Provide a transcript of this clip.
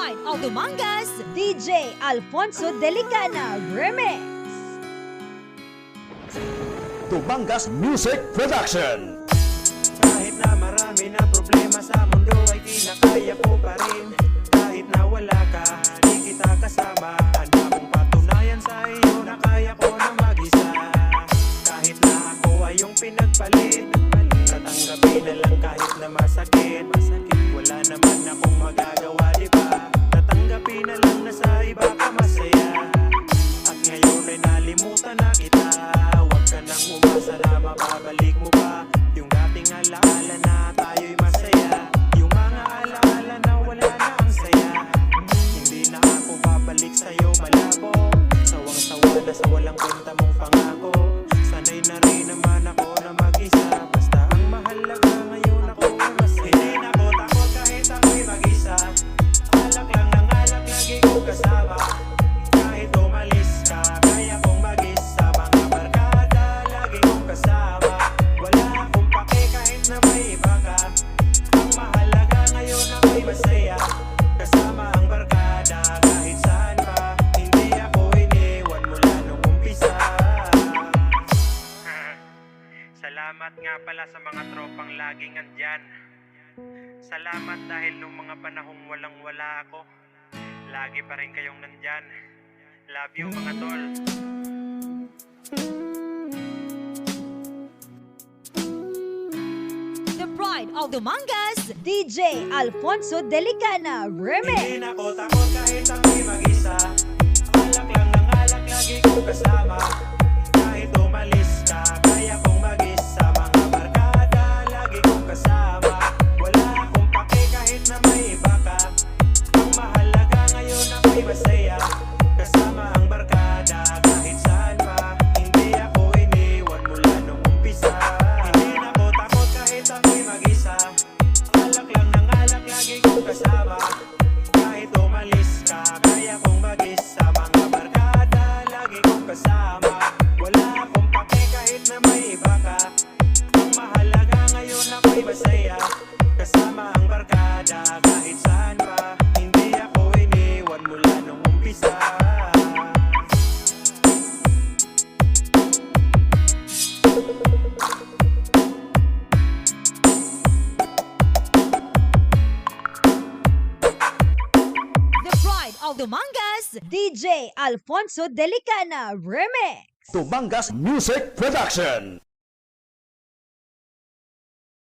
Pride of Dumangas, DJ Alfonso Delicana Remix. Dumangas Music Production. Kahit na marami na problema sa mundo ay kinakaya ko pa rin. Kahit na wala ka, di kita kasama. Handa kong patunayan sa iyo na kaya ko na mag-isa. Kahit na ako ay iyong pinagpalit, tatanggapin na lang kahit na masakit. Wala naman akong magagawa, di ba? Tatanggapin na lang na sa iba ka masaya. At ngayon ay nalimutan na kita. Huwag ka nang umasa na mababalik mo pa yung dating alaala na tayo'y masaya. Yung mga alaala na wala na ang saya. Hindi na ako babalik sa'yo malabo. Sawang-sawa na sa walang kwenta mong pangako. Sanay na rin naman ako na mag-isa. Basta ang mahalaga ngayon ako masaya. Hindi na ako takot kahit ako'y mag-isa. Alak lang ng alak, lagi kong kasama. Kahit umalis ka, kaya kong mag-isa. Mga barkada, lagi kong kasama. Wala akong pake kahit na may iba ka. Ang mahalaga ngayon ako'y masaya. Kasama ang barkada kahit saan pa. Hindi ako iniwan mula nung umpisa. Salamat nga pala sa mga tropang laging andyan. Salamat dahil nung mga panahong walang-wala ako, lagi pa rin kayong nandyan. Love you mga tol. the Pride of Dumangas, DJ Alfonso Delicana Remix. Hindi na ako takot kahit ako'y mag-isa. Alak lang ng alak, lagi kong kasama. Kahit umalis ka, kaya kong mag-isa. Mga barkada, lagi kong kasama. Wala akong pake kahit na may iba ka. Ang mahalaga ngayon ako'y masaya. Kasama ang barkada kahit saan pa. Hindi ako iniwan mula nung umpisa. Hindi na ako takot kahit ako'y mag-isa. Alak lang ng alak, lagi kong kasama. Kahit umalis ka, kaya kong mag-isa. Mga barkada, lagi kong kasama. Wala akong pake kahit na may iba ka. Ang mahalaga ngayon ako'y masaya. Kasama ang barkada kahit saan pa. Hindi ako iniwan mula nung umpisa. the Pride of Dumangas, DJ Alfonso Delicana Remix. Dumangas Music Production.